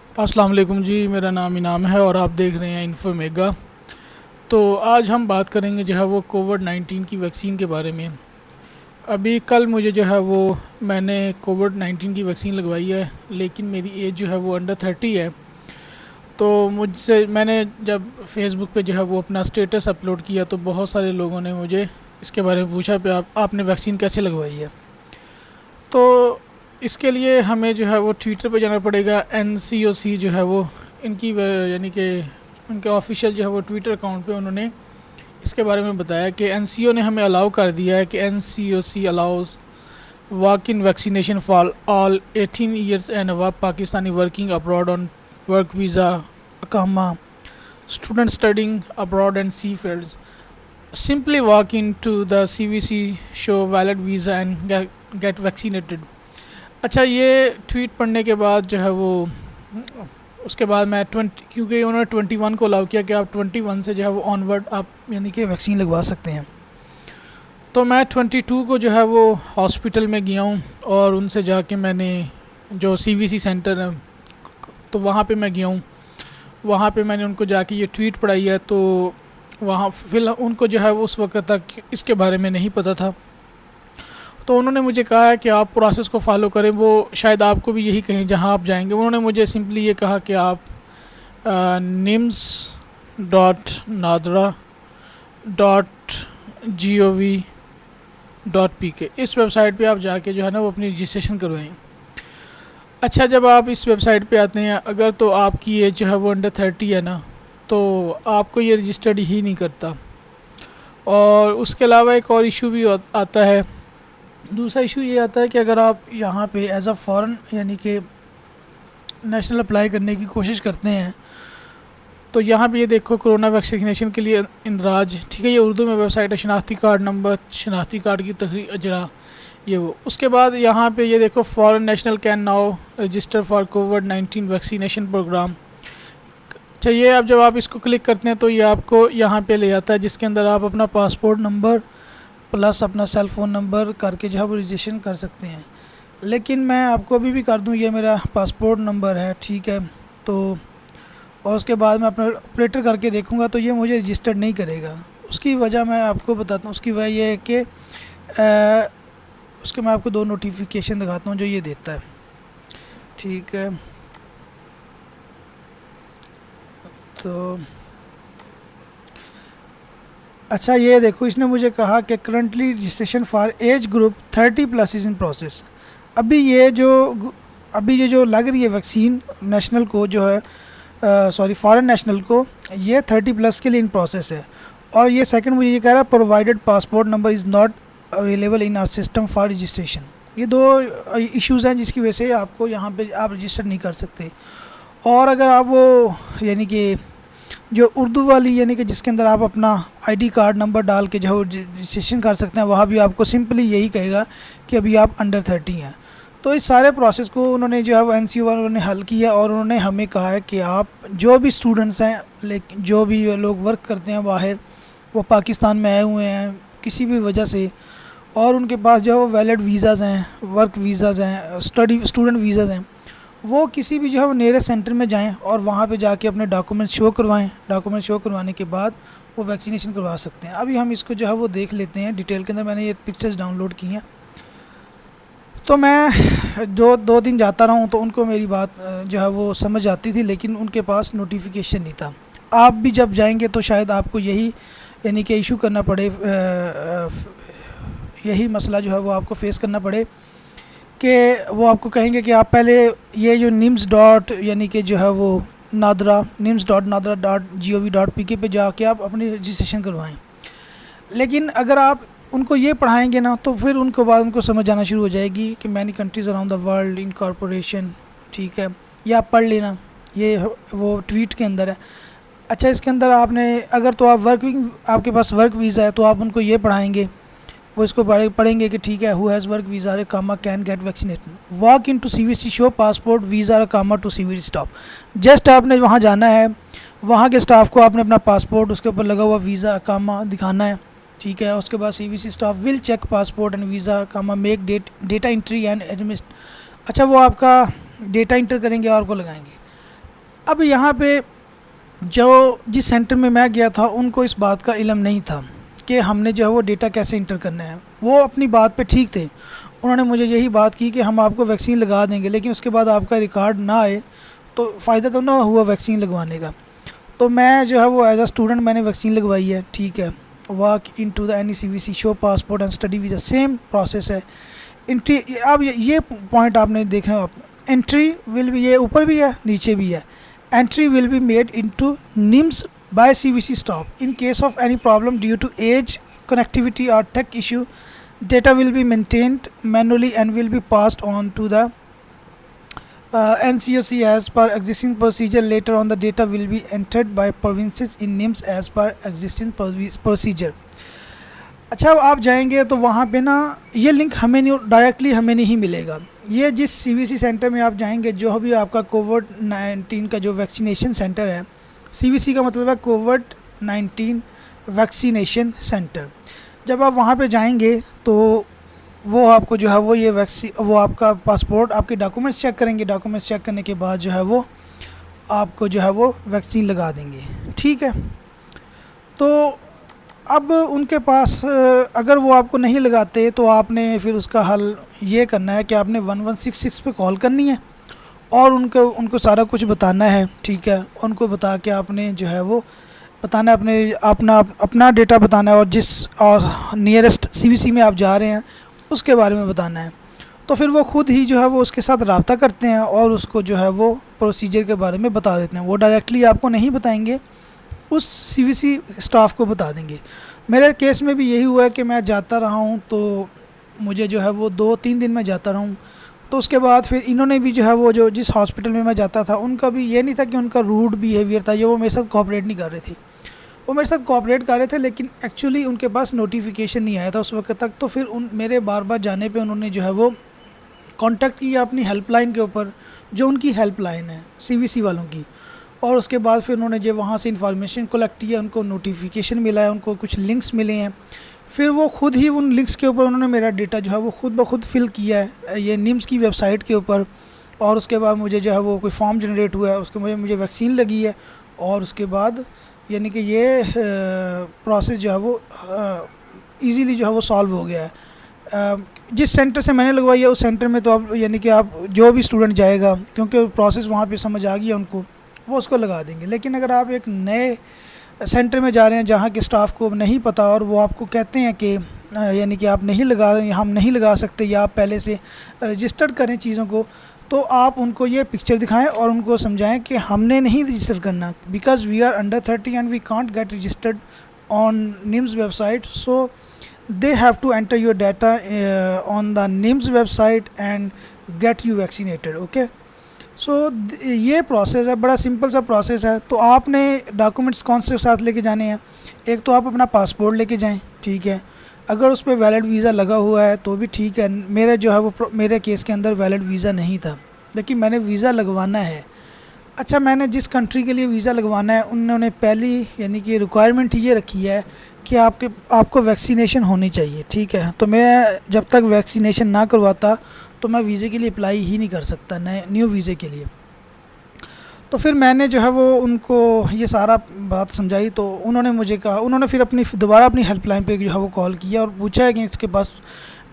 अस्सलाम वालेकुम जी, मेरा नाम इनाम है और आप देख रहे हैं इन्फोमेगा। तो आज हम बात करेंगे जो है वो कोविड-19 की वैक्सीन के बारे में। अभी कल मुझे जो है वो मैंने कोविड-19 की वैक्सीन लगवाई है, लेकिन मेरी एज जो है वो अंडर 30 है। तो मुझसे मैंने जब फेसबुक पे जो है वो अपना स्टेटस अपलोड किया तो बहुत सारे लोगों ने मुझे इसके बारे में पूछा कि आपने वैक्सीन कैसे लगवाई है। तो इसके लिए हमें जो है वो ट्विटर पे जाना पड़ेगा। NCOC जो है वो इनकी यानी कि उनके ऑफिशियल जो है वो ट्विटर अकाउंट पे उन्होंने इसके बारे में बताया कि NCO ने हमें अलाउ कर दिया है कि NCOC allows walk in vaccination for all 18 years and above Pakistani working abroad on work visa अकामा student studying abroad and sea fields simply walk into the CVC show valid visa and get vaccinated। अच्छा, ये tweet पढ़ने के बाद जो है वो उसके बाद मैं 20, क्योंकि उन्होंने 21 को अलाउ किया कि आप 21 से जो है वो ऑनवर्ड आप यानी कि वैक्सीन लगवा सकते हैं। तो मैं 22 को जो है वो हॉस्पिटल में गया हूँ और उनसे जाके मैंने जो CVC सेंटर है तो वहाँ पे मैं गया हूँ। वहाँ पे मैंने उनको जाके ये ट्वीट पढ़ाई है। तो वहाँ फिलहाल उनको जो है वो उस वक्त तक इसके बारे में नहीं पता था। तो उन्होंने मुझे कहा है कि आप प्रोसेस को फॉलो करें, वो शायद आपको भी यही कहें जहाँ आप जाएंगे। उन्होंने मुझे सिंपली ये कहा कि आप nims.nadra.gov.pk इस वेबसाइट पे आप जाके जो है ना वो अपनी रजिस्ट्रेशन करवाएं। अच्छा, जब आप इस वेबसाइट पे आते हैं, अगर तो आपकी एज जो है वो अंडर 30 है ना, तो आपको ये रजिस्टर्ड ही नहीं करता। और उसके अलावा एक और इशू भी आता है। दूसरा इशू ये आता है कि अगर आप यहाँ पे एज अ फ़ॉरेन यानी कि नेशनल अप्लाई करने की कोशिश करते हैं तो यहाँ पे ये देखो कोरोना वैक्सीनेशन के लिए इंदराज, ठीक है, ये उर्दू में वेबसाइट है। शनाख्ती कार्ड नंबर, शनाख्ती कार्ड की तहरीर अजरा, ये वो। उसके बाद यहाँ पे ये देखो foreign national can now register for कोविड-19 वैक्सीनेशन प्रोग्राम। अच्छा, ये अब जब आप इसको क्लिक करते हैं तो ये आपको यहाँ पे ले जाता है, जिसके अंदर आप अपना पासपोर्ट नंबर प्लस अपना सेल फ़ोन नंबर करके जो है वो रजिस्ट्रेशन कर सकते हैं। लेकिन मैं आपको अभी भी कर दूं, ये मेरा पासपोर्ट नंबर है, ठीक है। तो और उसके बाद मैं अपना ऑपरेटर करके देखूंगा तो ये मुझे रजिस्टर्ड नहीं करेगा। उसकी वजह मैं आपको बताता हूँ। उसकी वजह ये है कि उसके मैं आपको दो नोटिफिकेशन दिखाता हूँ जो ये देता है, ठीक है। तो अच्छा, ये देखो, इसने मुझे कहा कि currently registration for age group 30+ is in process. अभी ये जो लग रही है वैक्सीन नेशनल को जो है सॉरी फॉरेन नेशनल को, ये 30+ के लिए इन प्रोसेस है। और ये सेकंड मुझे ये कह रहा है provided passport number is not available in our system for registration. ये दो इश्यूज़ हैं जिसकी वजह से आपको यहाँ पे आप रजिस्टर नहीं कर सकते। और अगर आप वो यानी कि जो उर्दू वाली यानी कि जिसके अंदर आप अपना ID कार्ड नंबर डाल के जो रजिस्ट्रेशन कर सकते हैं, वहाँ भी आपको सिंपली यही कहेगा कि अभी आप अंडर 30 हैं। तो इस सारे प्रोसेस को उन्होंने जो है वो NCO वालों ने हल किया और उन्होंने हमें कहा है कि आप जो भी स्टूडेंट्स हैं, लेकिन जो भी लोग वर्क करते हैं बाहर, वो पाकिस्तान में आए हुए हैं किसी भी वजह से, और उनके पास जो है वो वैलिड वीज़ाज़ हैं, वर्क वीज़ाज़ हैं, स्टूडेंट वीज़ाज़ हैं, वो किसी भी जो है वो नियरेस्ट सेंटर में जाएं और वहाँ पे जाके अपने डॉक्यूमेंट्स शो करवाएं। डॉक्यूमेंट शो करवाने के बाद वो वैक्सीनेशन करवा सकते हैं। अभी हम इसको जो है वो देख लेते हैं डिटेल के अंदर। मैंने ये पिक्चर्स डाउनलोड की हैं। तो मैं जो 2 दिन जाता रहा हूँ तो उनको मेरी बात जो है वो समझ आती थी, लेकिन उनके पास नोटिफिकेशन नहीं था। आप भी जब जाएंगे तो शायद आपको यही यानी कि इशू करना पड़े, यही मसला जो है वो आपको फेस करना पड़े कि वो आपको कहेंगे कि आप पहले ये जो निम्स डॉट यानी कि जो है वो nims.nadra.gov.pk पे जाके आप अपनी रजिस्ट्रेशन करवाएं। लेकिन अगर आप उनको ये पढ़ाएंगे ना तो फिर उनको बाद उनको समझ आना शुरू हो जाएगी कि many countries around the world in corporation, ठीक है। ये आप पढ़ लेना, ये वो ट्वीट के अंदर है। अच्छा, इसके अंदर आपने अगर तो आप आपके पास वर्क वीज़ा है तो आप उनको ये पढ़ाएंगे, वो इसको पढ़ेंगे कि ठीक है, who has work visa comma can get vaccinated, walk into CVC show passport visa comma to CVC staff. Just आपने वहाँ जाना है, वहाँ के स्टाफ को आपने अपना पासपोर्ट उसके ऊपर लगा हुआ वीज़ा कामा दिखाना है, ठीक है। उसके बाद CVC staff will check passport and visa कामा make data entry and admit. अच्छा, वो आपका डेटा इंटर करेंगे और को लगाएंगे। अब यहाँ पे जो जिस सेंटर में मैं गया था उनको इस बात का इल्म नहीं था कि हमने जो है वो डेटा कैसे इंटर करना है। वो अपनी बात पे ठीक थे, उन्होंने मुझे यही बात की कि हम आपको वैक्सीन लगा देंगे, लेकिन उसके बाद आपका रिकॉर्ड ना आए तो फ़ायदा तो ना हुआ वैक्सीन लगवाने का। तो मैं जो है वो एज अ स्टूडेंट मैंने वैक्सीन लगवाई है, ठीक है। Walk into the NECVC, show passport and study visa, same process है। एंट्री, अब ये पॉइंट आपने देखा, आप एंट्री विल भी, ये ऊपर भी है नीचे भी है, entry will be made into NIMS by CVC staff. In case of any problem due to age, connectivity or tech issue, data will be maintained manually and will be passed on to the NCOC as per existing procedure. Later on, the data will be entered by provinces in NIMS as per existing procedure. अच्छा, आप जाएंगे तो वहाँ पे ना ये link हमें नहीं, डायरेक्टली हमें नहीं मिलेगा। ये जिस CVC सेंटर में आप जाएंगे, जो भी आपका कोविड-19 का जो वैक्सीनेशन सेंटर है, CVC का मतलब है कोविड-19 वैक्सीनेशन सेंटर। जब आप वहाँ पे जाएंगे तो वो आपको जो है वो ये वो आपका पासपोर्ट, आपके डॉक्यूमेंट्स चेक करेंगे। डॉक्यूमेंट्स चेक करने के बाद जो है वो आपको जो है वो वैक्सीन लगा देंगे, ठीक है। तो अब उनके पास अगर वो आपको नहीं लगाते तो आपने फिर उसका हल ये करना है कि आपने 1166 पे कॉल करनी है और उनको सारा कुछ बताना है, ठीक है। उनको बता के आपने जो है वो बताना है, अपना डेटा बताना है और जिस और नियरेस्ट CVC में आप जा रहे हैं उसके बारे में बताना है। तो फिर वो ख़ुद ही जो है वो उसके साथ रब्ता करते हैं और उसको जो है वो प्रोसीजर के बारे में बता देते हैं। वो डायरेक्टली आपको नहीं बताएंगे, उस CVC स्टाफ को बता देंगे। मेरे केस में भी यही हुआ है कि मैं जाता रहा हूँ, तो मुझे जो है वो 2-3 दिन में जाता रहा हूँ। तो उसके बाद फिर इन्होंने भी जो है वो जो जिस हॉस्पिटल में मैं जाता था, उनका भी ये नहीं था कि उनका रूड बिहेवियर था, ये वो मेरे साथ कोऑपरेट नहीं कर रहे थे। वो मेरे साथ कोऑपरेट कर रहे थे, लेकिन एक्चुअली उनके पास नोटिफिकेशन नहीं आया था उस वक्त तक। तो फिर मेरे बार बार जाने पे उन्होंने जो है वो कांटेक्ट किया अपनी हेल्पलाइन के ऊपर, जो उनकी हेल्पलाइन है CVC वालों की। और उसके बाद फिर उन्होंने जो वहाँ से इंफॉर्मेशन कलेक्ट किया, उनको नोटिफिकेशन मिला है, उनको कुछ लिंक्स मिले हैं। फिर वो ख़ुद ही उन लिंक्स के ऊपर उन्होंने मेरा डेटा जो है वो ख़ुद ब खुद फिल किया है ये NIMS की वेबसाइट के ऊपर। और उसके बाद मुझे जो है वो कोई फॉर्म जनरेट हुआ है, उसके मुझे वैक्सीन लगी है। और उसके बाद यानी कि ये प्रोसेस जो है वो ईज़िली जो है वो सॉल्व हो गया है। जिस सेंटर से मैंने लगवाई है उस सेंटर में तो अब यानी कि आप जो भी स्टूडेंट जाएगा, क्योंकि प्रोसेस वहाँ पे समझ आ गया उनको, वो उसको लगा देंगे। लेकिन अगर आप एक नए सेंटर में जा रहे हैं जहाँ के स्टाफ को नहीं पता और वो आपको कहते हैं कि यानी कि आप नहीं लगा, हम नहीं लगा सकते, या आप पहले से रजिस्टर्ड करें चीज़ों को, तो आप उनको ये पिक्चर दिखाएं और उनको समझाएं कि हमने नहीं रजिस्टर करना, because we are under 30 and we can't get registered on NIMS website, so they have to enter your data on the NIMS website and get you vaccinated, okay। सो ये प्रोसेस है, बड़ा सिंपल सा process है। तो आपने documents कौन से साथ लेके जाने हैं? एक तो आप अपना पासपोर्ट लेके जाएं, ठीक है। अगर उस पर वैलिड वीज़ा लगा हुआ है तो भी ठीक है। मेरा जो है वो मेरे केस के अंदर वैलिड वीज़ा नहीं था, लेकिन मैंने वीज़ा लगवाना है। अच्छा, मैंने जिस कंट्री के लिए वीज़ा लगवाना है उन्होंने पहली यानी कि रिक्वायरमेंट ये रखी है कि आपको वैक्सीनेशन होनी चाहिए, ठीक है। तो मैं जब तक वैक्सीनेशन ना करवाता तो मैं वीज़े के लिए अप्लाई ही नहीं कर सकता, नए न्यू वीज़े के लिए। तो फिर मैंने जो है वो उनको ये सारा बात समझाई, तो उन्होंने मुझे कहा, उन्होंने फिर दोबारा अपनी हेल्पलाइन पे जो है वो कॉल किया और पूछा है कि इसके पास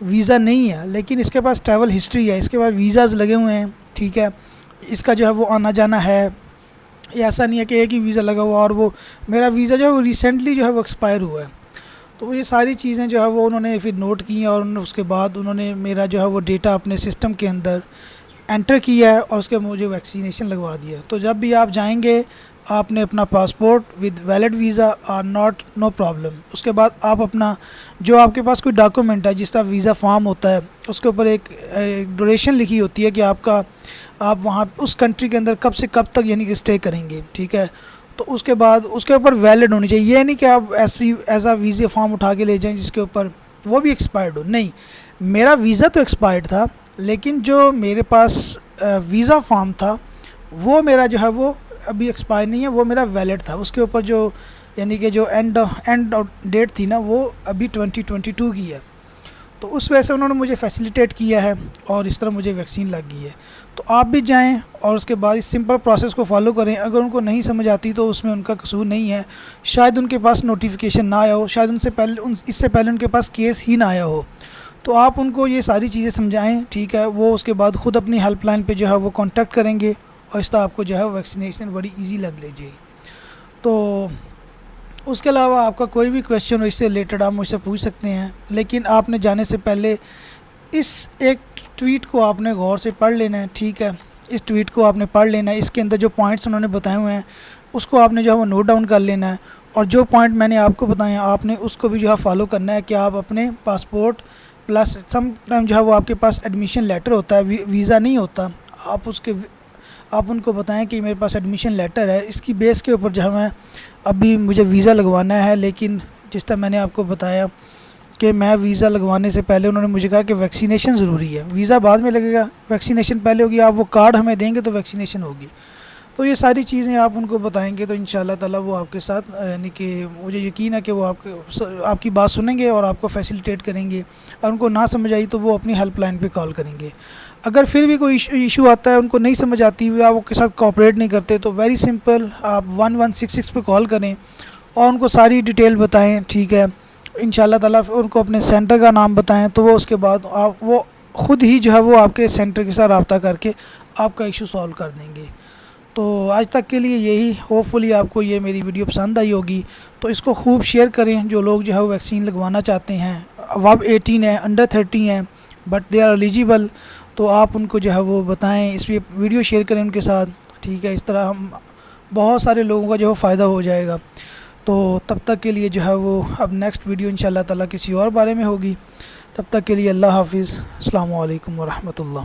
वीज़ा नहीं है, लेकिन इसके पास ट्रैवल हिस्ट्री है, इसके पास वीज़ाज़ लगे हुए हैं, ठीक है। इसका जो है वो आना जाना है, ऐसा नहीं है कि एक ही वीज़ा लगा हुआ। और वो मेरा वीज़ा जो है वो रिसेंटली जो है वो एक्सपायर हुआ है। तो ये सारी चीज़ें जो है वो उन्होंने फिर नोट की और उसके बाद उन्होंने मेरा जो है वो डेटा अपने सिस्टम के अंदर एंटर किया है और उसके मुझे वैक्सीनेशन लगवा दिया। तो जब भी आप जाएंगे आपने अपना पासपोर्ट विद वैलिड वीज़ा और नो प्रॉब्लम। उसके बाद आप अपना जो आपके पास कोई डॉक्यूमेंट है, जिस तरह वीज़ा फॉर्म होता है, उसके ऊपर एक ड्यूरेशन लिखी होती है कि आप वहाँ उस कंट्री के अंदर कब से कब तक यानी कि स्टे करेंगे, ठीक है। तो उसके बाद उसके ऊपर वैलिड होनी चाहिए। ये नहीं कि आप ऐसा वीज़ा फॉर्म उठा के ले जाएं जिसके ऊपर वो भी एक्सपायर्ड हो। नहीं, मेरा वीज़ा तो एक्सपायर्ड था, लेकिन जो मेरे पास वीज़ा फॉर्म था वो मेरा जो है वो अभी एक्सपायर नहीं है, वो मेरा वैलिड था। उसके ऊपर जो यानी कि जो एंड डेट थी ना वो अभी 2022 की है। तो उस वजह से उन्होंने मुझे फैसिलिटेट किया है और इस तरह मुझे वैक्सीन लग गई है। तो आप भी जाएं और उसके बाद इस सिंपल प्रोसेस को फॉलो करें। अगर उनको नहीं समझ आती तो उसमें उनका कसूर नहीं है, शायद उनके पास नोटिफिकेशन ना आया हो, शायद इससे पहले उनके पास केस ही ना आया हो। तो आप उनको ये सारी चीज़ें समझाएं, ठीक है। वो उसके बाद ख़ुद अपनी हेल्पलाइन पे जो है वो कांटेक्ट करेंगे और इस तरह आपको जो है वैक्सीनेशन बड़ी ईजी लग ले जाएगी। तो उसके अलावा आपका कोई भी क्वेश्चन हो इससे रिलेटेड आप मुझसे पूछ सकते हैं, लेकिन आपने जाने से पहले इस एक ट्वीट को आपने गौर से पढ़ लेना है, ठीक है। इस ट्वीट को आपने पढ़ लेना है, इसके अंदर जो पॉइंट्स उन्होंने बताए हुए हैं उसको आपने जो है वो नोट डाउन कर लेना है, और जो पॉइंट मैंने आपको बताए हैं आपने उसको भी जो है फॉलो करना है कि आप अपने पासपोर्ट प्लस सम टाइम जो है वो आपके पास एडमिशन लेटर होता है, वीज़ा नहीं होता, आप उनको बताएं कि मेरे पास एडमिशन लेटर है, इसकी बेस के ऊपर जो है मैं अभी मुझे वीज़ा लगवाना है। लेकिन जिस तरह मैंने आपको बताया कि मैं वीज़ा लगवाने से पहले उन्होंने मुझे कहा कि वैक्सीनेशन ज़रूरी है, वीज़ा बाद में लगेगा, वैक्सीनेशन पहले होगी, आप वो कार्ड हमें देंगे तो वैक्सीनेशन होगी। तो ये सारी चीज़ें आप उनको बताएंगे तो इंशाल्लाह ताला वो आपके साथ, यानी कि मुझे यकीन है कि वो आपकी बात सुनेंगे और आपको फैसिलिटेट करेंगे। और उनको ना समझ आई तो वो अपनी हेल्पलाइन पे कॉल करेंगे। अगर फिर भी कोई इशू आता है, उनको नहीं समझ आती हुई, आप उसके साथ कोऑपरेट नहीं करते, तो वेरी सिंपल, आप 1166 पे कॉल करें और उनको सारी डिटेल बताएँ, ठीक है। इंशाल्लाह ताला उनको अपने सेंटर का नाम बताएं तो वो उसके बाद वो ख़ुद ही जो है वो आपके सेंटर के साथ रब्ता करके आपका इशू सॉल्व कर देंगे। तो आज तक के लिए यही, होपफुली आपको ये मेरी वीडियो पसंद आई होगी। तो इसको खूब शेयर करें, जो लोग जो है वो वैक्सीन लगवाना चाहते हैं, अब 18 है, अंडर 30 हैं बट दे आर एलिजिबल, तो आप उनको जो है वो बताएं, इस वीडियो शेयर करें उनके साथ, ठीक है। इस तरह हम बहुत सारे लोगों का जो है फ़ायदा हो जाएगा। तो तब तक के लिए जो है वो अब नेक्स्ट वीडियो इंशाल्लाह ताला किसी और बारे में होगी। तब तक के लिए अल्लाह हाफ़िज़, अस्सलामु अलैकुम व रहमतुल्लाह।